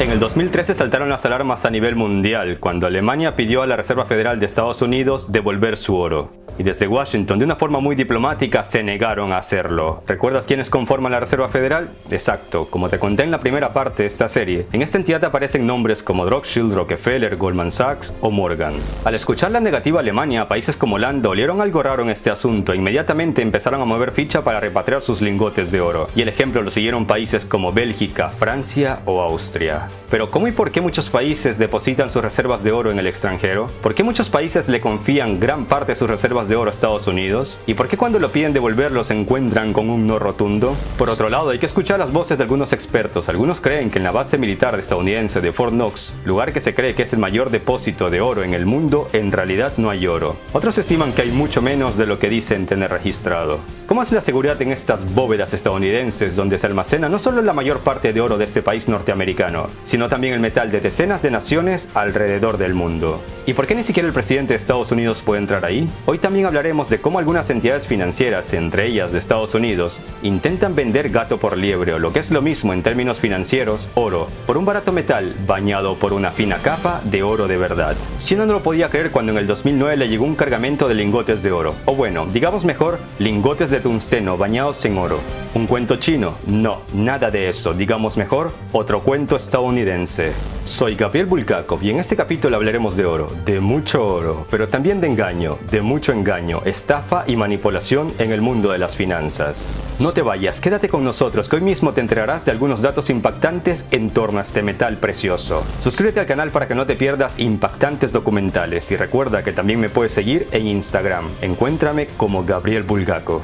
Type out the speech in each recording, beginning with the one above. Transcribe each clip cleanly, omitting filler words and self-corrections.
En el 2013 saltaron las alarmas a nivel mundial cuando Alemania pidió a la Reserva Federal de Estados Unidos devolver su oro. Y desde Washington, de una forma muy diplomática, se negaron a hacerlo. ¿Recuerdas quiénes conforman la Reserva Federal? Exacto, como te conté en la primera parte de esta serie, en esta entidad aparecen nombres como Rothschild, Rockefeller, Goldman Sachs o Morgan. Al escuchar la negativa alemania, países como Holanda olieron algo raro en este asunto e inmediatamente empezaron a mover ficha para repatriar sus lingotes de oro. Y el ejemplo lo siguieron países como Bélgica, Francia o Austria. Pero ¿cómo y por qué muchos países depositan sus reservas de oro en el extranjero? ¿Por qué muchos países le confían gran parte de sus reservas de oro a Estados Unidos? ¿Y por qué cuando lo piden devolverlo se encuentran con un no rotundo? Por otro lado, hay que escuchar las voces de algunos expertos. Algunos creen que en la base militar estadounidense de Fort Knox, lugar que se cree que es el mayor depósito de oro en el mundo, en realidad no hay oro. Otros estiman que hay mucho menos de lo que dicen tener registrado. ¿Cómo es la seguridad en estas bóvedas estadounidenses donde se almacena no solo la mayor parte de oro de este país norteamericano, sino también el metal de decenas de naciones alrededor del mundo? ¿Y por qué ni siquiera el presidente de Estados Unidos puede entrar ahí? Hoy también hablaremos de cómo algunas entidades financieras, entre ellas de Estados Unidos, intentan vender gato por liebre, o lo que es lo mismo en términos financieros, oro, por un barato metal bañado por una fina capa de oro de verdad. China no lo podía creer cuando en el 2009 le llegó un cargamento de lingotes de oro, o bueno, digamos mejor, lingotes de tungsteno bañados en oro. ¿Un cuento chino? No, nada de eso. Digamos mejor, otro cuento estadounidense. Soy Gabriel Bulgakov y en este capítulo hablaremos de oro, de mucho oro, pero también de engaño, de mucho engaño, estafa y manipulación en el mundo de las finanzas. No te vayas, quédate con nosotros que hoy mismo te enterarás de algunos datos impactantes en torno a este metal precioso. Suscríbete al canal para que no te pierdas impactantes documentales y recuerda que también me puedes seguir en Instagram. Encuéntrame como Gabriel Bulgakov.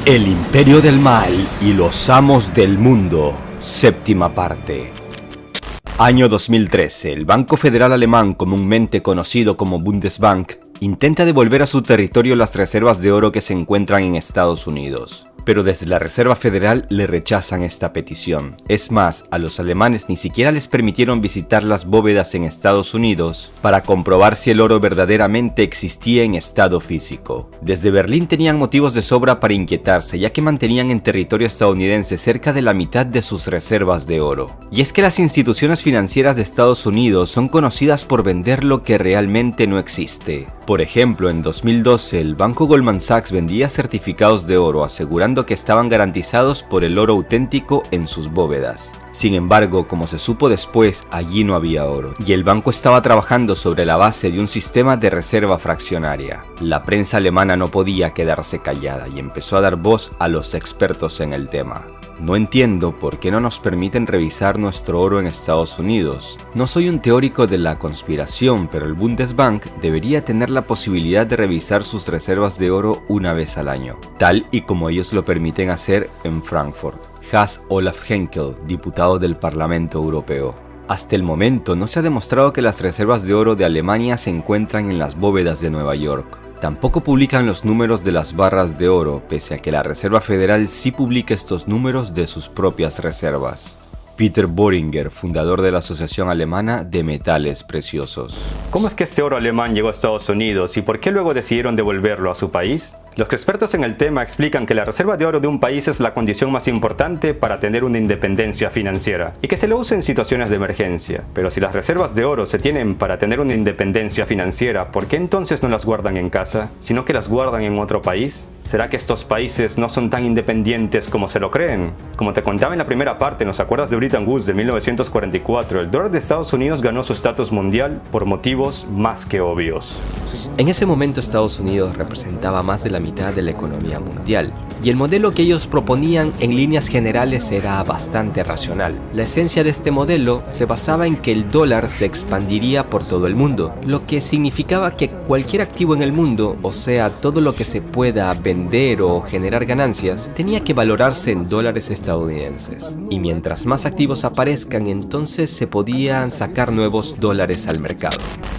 El Imperio del Mal y los Amos del Mundo, séptima parte. Año 2013, el Banco Federal Alemán, comúnmente conocido como Bundesbank, intenta devolver a su territorio las reservas de oro que se encuentran en Estados Unidos. Pero desde la Reserva Federal le rechazan esta petición. Es más, a los alemanes ni siquiera les permitieron visitar las bóvedas en Estados Unidos para comprobar si el oro verdaderamente existía en estado físico. Desde Berlín tenían motivos de sobra para inquietarse, ya que mantenían en territorio estadounidense cerca de la mitad de sus reservas de oro. Y es que las instituciones financieras de Estados Unidos son conocidas por vender lo que realmente no existe. Por ejemplo, en 2012 el banco Goldman Sachs vendía certificados de oro asegurando que estaban garantizados por el oro auténtico en sus bóvedas. Sin embargo, como se supo después, allí no había oro, y el banco estaba trabajando sobre la base de un sistema de reserva fraccionaria. La prensa alemana no podía quedarse callada y empezó a dar voz a los expertos en el tema. No entiendo por qué no nos permiten revisar nuestro oro en Estados Unidos. No soy un teórico de la conspiración, pero el Bundesbank debería tener la posibilidad de revisar sus reservas de oro una vez al año, tal y como ellos lo permiten hacer en Frankfurt. Hans Olaf Henkel, diputado del Parlamento Europeo. Hasta el momento no se ha demostrado que las reservas de oro de Alemania se encuentran en las bóvedas de Nueva York. Tampoco publican los números de las barras de oro, pese a que la Reserva Federal sí publica estos números de sus propias reservas. Peter Boehringer, fundador de la Asociación Alemana de Metales Preciosos. ¿Cómo es que este oro alemán llegó a Estados Unidos y por qué luego decidieron devolverlo a su país? Los expertos en el tema explican que la reserva de oro de un país es la condición más importante para tener una independencia financiera y que se lo usa en situaciones de emergencia. Pero si las reservas de oro se tienen para tener una independencia financiera, ¿por qué entonces no las guardan en casa, sino que las guardan en otro país? ¿Será que estos países no son tan independientes como se lo creen? Como te contaba en la primera parte, ¿nos acuerdas de Bretton Woods de 1944? El dólar de Estados Unidos ganó su estatus mundial por motivos más que obvios. En ese momento Estados Unidos representaba más de la mitad de la economía mundial, y el modelo que ellos proponían en líneas generales era bastante racional. La esencia de este modelo se basaba en que el dólar se expandiría por todo el mundo, lo que significaba que cualquier activo en el mundo, o sea, todo lo que se pueda vender o generar ganancias, tenía que valorarse en dólares estadounidenses. Y mientras más activos aparezcan, entonces se podían sacar nuevos dólares al mercado.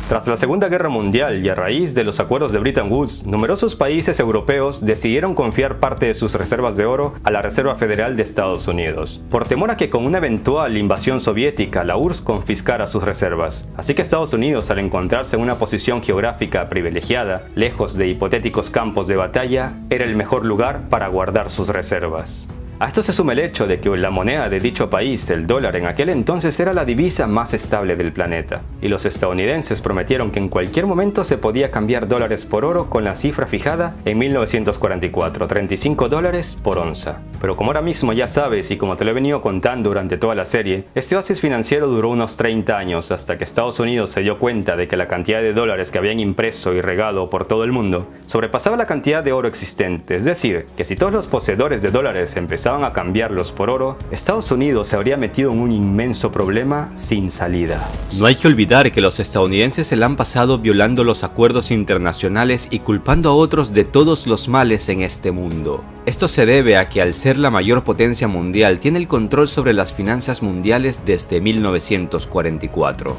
Tras la Segunda Guerra Mundial y a raíz de los acuerdos de Bretton Woods, numerosos países europeos decidieron confiar parte de sus reservas de oro a la Reserva Federal de Estados Unidos, por temor a que con una eventual invasión soviética la URSS confiscara sus reservas. Así que Estados Unidos, al encontrarse en una posición geográfica privilegiada, lejos de hipotéticos campos de batalla, era el mejor lugar para guardar sus reservas. A esto se suma el hecho de que la moneda de dicho país, el dólar, en aquel entonces era la divisa más estable del planeta, y los estadounidenses prometieron que en cualquier momento se podía cambiar dólares por oro con la cifra fijada en 1944, $35 por onza. Pero como ahora mismo ya sabes y como te lo he venido contando durante toda la serie, este oasis financiero duró unos 30 años hasta que Estados Unidos se dio cuenta de que la cantidad de dólares que habían impreso y regado por todo el mundo sobrepasaba la cantidad de oro existente, es decir, que si todos los poseedores de dólares empezaban a cambiarlos por oro, Estados Unidos se habría metido en un inmenso problema sin salida. No hay que olvidar que los estadounidenses se la han pasado violando los acuerdos internacionales y culpando a otros de todos los males en este mundo. Esto se debe a que al ser la mayor potencia mundial tiene el control sobre las finanzas mundiales desde 1944.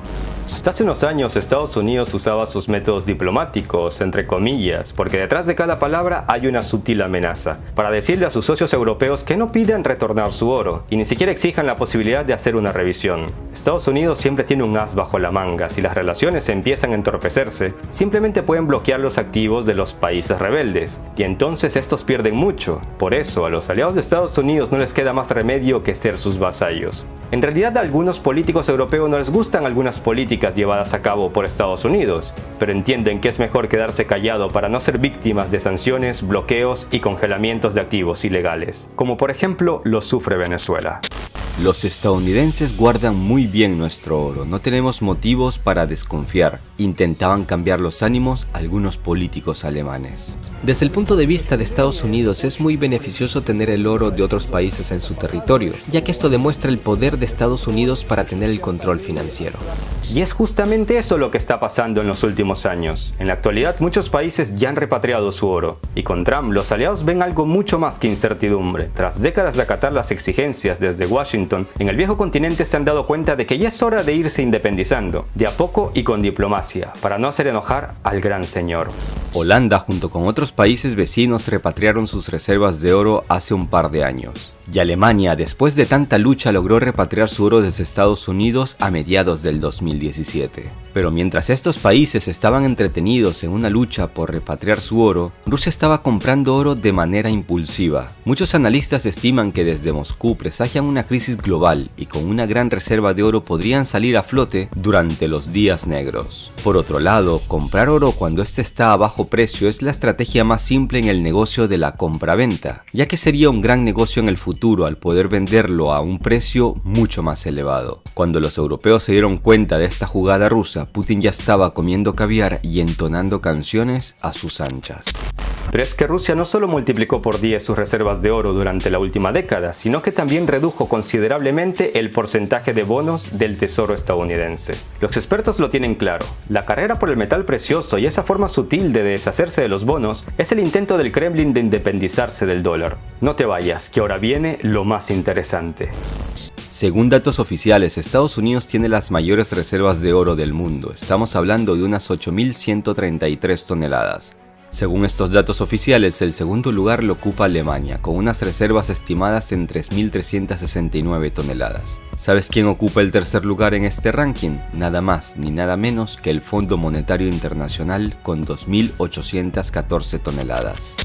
Hasta hace unos años Estados Unidos usaba sus métodos diplomáticos, entre comillas, porque detrás de cada palabra hay una sutil amenaza, para decirle a sus socios europeos que no pidan retornar su oro, y ni siquiera exijan la posibilidad de hacer una revisión. Estados Unidos siempre tiene un as bajo la manga. Si las relaciones empiezan a entorpecerse, simplemente pueden bloquear los activos de los países rebeldes, y entonces estos pierden mucho. Por eso, a los aliados de Estados Unidos no les queda más remedio que ser sus vasallos. En realidad, a algunos políticos europeos no les gustan algunas políticas llevadas a cabo por Estados Unidos, pero entienden que es mejor quedarse callado para no ser víctimas de sanciones, bloqueos y congelamientos de activos ilegales, como por ejemplo lo sufre Venezuela. Los estadounidenses guardan muy bien nuestro oro, no tenemos motivos para desconfiar. Intentaban cambiar los ánimos algunos políticos alemanes. Desde el punto de vista de Estados Unidos es muy beneficioso tener el oro de otros países en su territorio, ya que esto demuestra el poder de Estados Unidos para tener el control financiero. Y es justamente eso lo que está pasando en los últimos años. En la actualidad muchos países ya han repatriado su oro, y con Trump los aliados ven algo mucho más que incertidumbre. Tras décadas de acatar las exigencias desde Washington, en el viejo continente se han dado cuenta de que ya es hora de irse independizando, de a poco y con diplomacia, para no hacer enojar al gran señor. Holanda, junto con otros países vecinos, repatriaron sus reservas de oro hace un par de años. Y Alemania, después de tanta lucha, logró repatriar su oro desde Estados Unidos a mediados del 2017. Pero mientras estos países estaban entretenidos en una lucha por repatriar su oro, Rusia estaba comprando oro de manera impulsiva. Muchos analistas estiman que desde Moscú presagian una crisis global y con una gran reserva de oro podrían salir a flote durante los días negros. Por otro lado, comprar oro cuando este está a bajo precio es la estrategia más simple en el negocio de la compra-venta, ya que sería un gran negocio en el futuro al poder venderlo a un precio mucho más elevado. Cuando los europeos se dieron cuenta de esta jugada rusa, Putin ya estaba comiendo caviar y entonando canciones a sus anchas. Pero es que Rusia no solo multiplicó por 10 sus reservas de oro durante la última década, sino que también redujo considerablemente el porcentaje de bonos del tesoro estadounidense. Los expertos lo tienen claro. La carrera por el metal precioso y esa forma sutil de deshacerse de los bonos es el intento del Kremlin de independizarse del dólar. No te vayas, que ahora viene lo más interesante. Según datos oficiales, Estados Unidos tiene las mayores reservas de oro del mundo. Estamos hablando de unas 8.133 toneladas. Según estos datos oficiales, el segundo lugar lo ocupa Alemania, con unas reservas estimadas en 3.369 toneladas. ¿Sabes quién ocupa el tercer lugar en este ranking? Nada más ni nada menos que el Fondo Monetario Internacional, con 2.814 toneladas.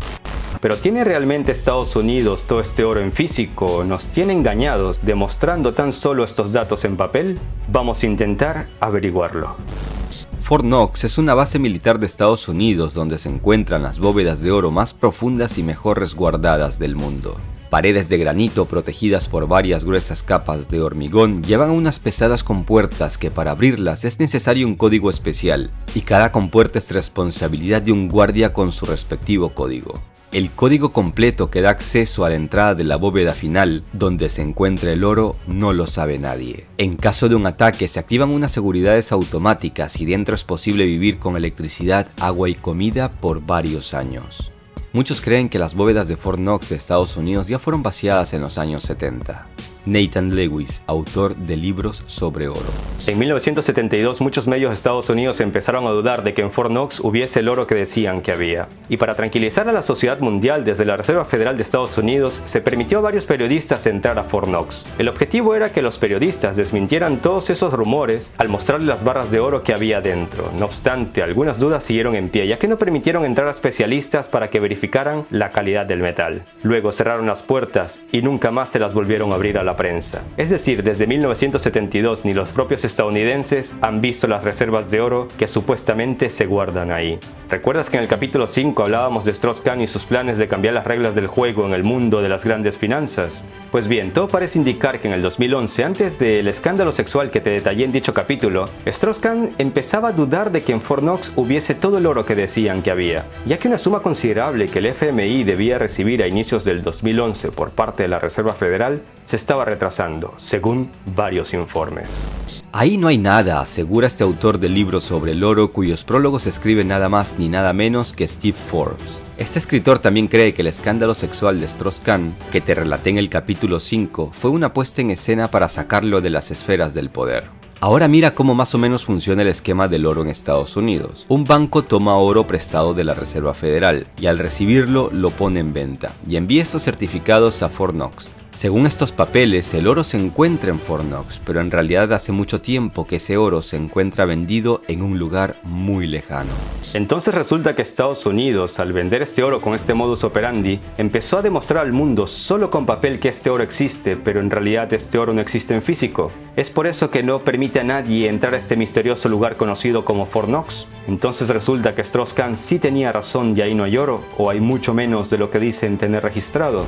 ¿Pero tiene realmente Estados Unidos todo este oro en físico? ¿Nos tiene engañados demostrando tan solo estos datos en papel? Vamos a intentar averiguarlo. Fort Knox es una base militar de Estados Unidos donde se encuentran las bóvedas de oro más profundas y mejor resguardadas del mundo. Paredes de granito protegidas por varias gruesas capas de hormigón llevan unas pesadas compuertas que para abrirlas es necesario un código especial, y cada compuerta es responsabilidad de un guardia con su respectivo código. El código completo que da acceso a la entrada de la bóveda final, donde se encuentra el oro, no lo sabe nadie. En caso de un ataque se activan unas seguridades automáticas y dentro es posible vivir con electricidad, agua y comida por varios años. Muchos creen que las bóvedas de Fort Knox de Estados Unidos ya fueron vaciadas en los años 70. Nathan Lewis, autor de libros sobre oro. En 1972 muchos medios de Estados Unidos empezaron a dudar de que en Fort Knox hubiese el oro que decían que había. Y para tranquilizar a la sociedad mundial, desde la Reserva Federal de Estados Unidos se permitió a varios periodistas entrar a Fort Knox. El objetivo era que los periodistas desmintieran todos esos rumores al mostrarle las barras de oro que había dentro. No obstante, algunas dudas siguieron en pie, ya que no permitieron entrar a especialistas para que verificaran la calidad del metal. Luego cerraron las puertas y nunca más se las volvieron a abrir a la prensa. Es decir, desde 1972 ni los propios estadounidenses han visto las reservas de oro que supuestamente se guardan ahí. ¿Recuerdas que en el capítulo 5 hablábamos de Strauss-Kahn y sus planes de cambiar las reglas del juego en el mundo de las grandes finanzas? Pues bien, todo parece indicar que en el 2011, antes del escándalo sexual que te detallé en dicho capítulo, Strauss-Kahn empezaba a dudar de que en Fort Knox hubiese todo el oro que decían que había, ya que una suma considerable que el FMI debía recibir a inicios del 2011 por parte de la Reserva Federal se estaba retrasando, según varios informes. Ahí no hay nada, asegura este autor de libros sobre el oro cuyos prólogos escribe nada más ni nada menos que Steve Forbes. Este escritor también cree que el escándalo sexual de Strauss-Kahn, que te relaté en el capítulo 5, fue una puesta en escena para sacarlo de las esferas del poder. Ahora mira cómo más o menos funciona el esquema del oro en Estados Unidos. Un banco toma oro prestado de la Reserva Federal y al recibirlo lo pone en venta y envía estos certificados a Fort Knox. Según estos papeles, el oro se encuentra en Fort Knox, pero en realidad hace mucho tiempo que ese oro se encuentra vendido en un lugar muy lejano. Entonces resulta que Estados Unidos, al vender este oro con este modus operandi, empezó a demostrar al mundo solo con papel que este oro existe, pero en realidad este oro no existe en físico. Es por eso que no permite a nadie entrar a este misterioso lugar conocido como Fort Knox. Entonces resulta que Strauss-Kahn sí tenía razón y ahí no hay oro, o hay mucho menos de lo que dicen tener registrado.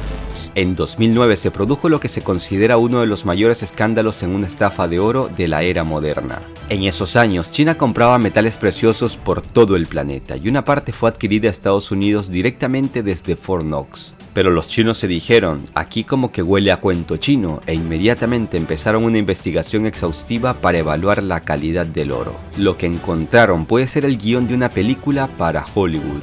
En 2009 se produjo lo que se considera uno de los mayores escándalos en una estafa de oro de la era moderna. En esos años, China compraba metales preciosos por todo el planeta y una parte fue adquirida a Estados Unidos directamente desde Fort Knox. Pero los chinos se dijeron, aquí como que huele a cuento chino, e inmediatamente empezaron una investigación exhaustiva para evaluar la calidad del oro. Lo que encontraron puede ser el guión de una película para Hollywood.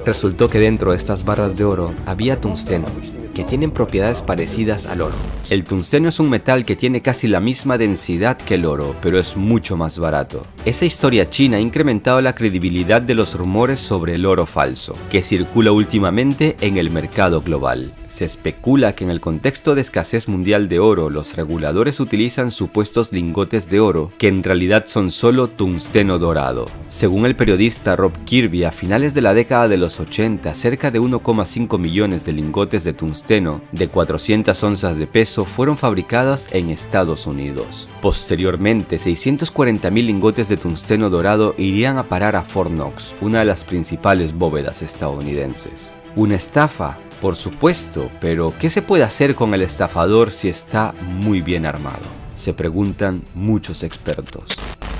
Resultó que dentro de estas barras de oro había tungsteno, que tienen propiedades parecidas al oro. El tungsteno es un metal que tiene casi la misma densidad que el oro, pero es mucho más barato. Esa historia china ha incrementado la credibilidad de los rumores sobre el oro falso, que circula últimamente en el mercado global. Se especula que en el contexto de escasez mundial de oro, los reguladores utilizan supuestos lingotes de oro, que en realidad son solo tungsteno dorado. Según el periodista Rob Kirby, a finales de la década de los 80, cerca de 1,5 millones de lingotes de tungsteno de 400 onzas de peso fueron fabricadas en Estados Unidos. Posteriormente, 640,000 lingotes de tungsteno dorado irían a parar a Fort Knox, una de las principales bóvedas estadounidenses. ¿Una estafa? Por supuesto, pero ¿qué se puede hacer con el estafador si está muy bien armado? Se preguntan muchos expertos.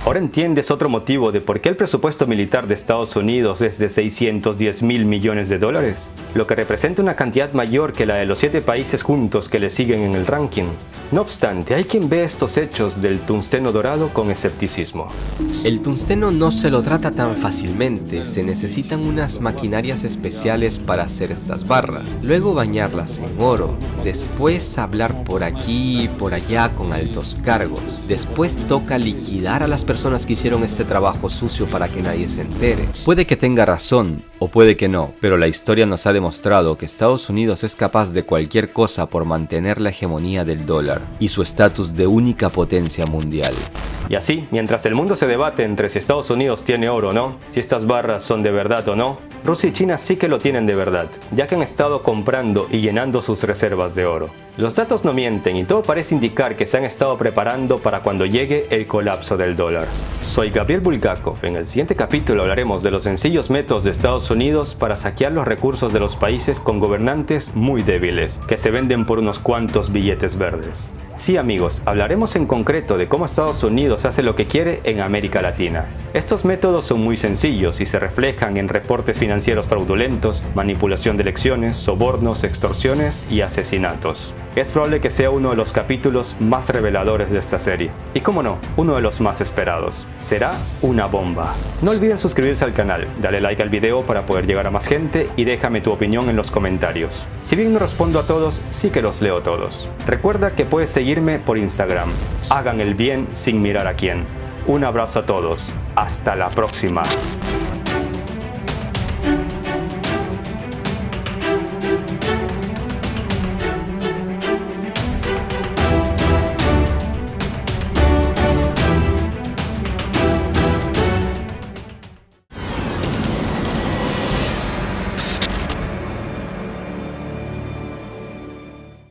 ¿Ahora entiendes otro motivo de por qué el presupuesto militar de Estados Unidos es de 610,000 millones de dólares? Lo que representa una cantidad mayor que la de los 7 países juntos que le siguen en el ranking. No obstante, hay quien ve estos hechos del tungsteno dorado con escepticismo. El tungsteno no se lo trata tan fácilmente, se necesitan unas maquinarias especiales para hacer estas barras, luego bañarlas en oro, después hablar por aquí y por allá con altos cargos, después toca liquidar a las personas que hicieron este trabajo sucio para que nadie se entere. Puede que tenga razón o puede que no, pero la historia nos ha demostrado que Estados Unidos es capaz de cualquier cosa por mantener la hegemonía del dólar y su estatus de única potencia mundial. Y así, mientras el mundo se debate entre si Estados Unidos tiene oro o no, si estas barras son de verdad o no, Rusia y China sí que lo tienen de verdad, ya que han estado comprando y llenando sus reservas de oro. Los datos no mienten y todo parece indicar que se han estado preparando para cuando llegue el colapso del dólar. Soy Gabriel Bulgakov. En el siguiente capítulo hablaremos de los sencillos métodos de Estados Unidos para saquear los recursos de los países con gobernantes muy débiles, que se venden por unos cuantos billetes verdes. Sí amigos, hablaremos en concreto de cómo Estados Unidos hace lo que quiere en América Latina. Estos métodos son muy sencillos y se reflejan en reportes financieros fraudulentos, manipulación de elecciones, sobornos, extorsiones y asesinatos. Es probable que sea uno de los capítulos más reveladores de esta serie. Y cómo no, uno de los más esperados. Será una bomba. No olviden suscribirse al canal, dale like al video para poder llegar a más gente y déjame tu opinión en los comentarios. Si bien no respondo a todos, sí que los leo todos. Recuerda que puedes seguirme por Instagram. Hagan el bien sin mirar a quién. Un abrazo a todos. Hasta la próxima.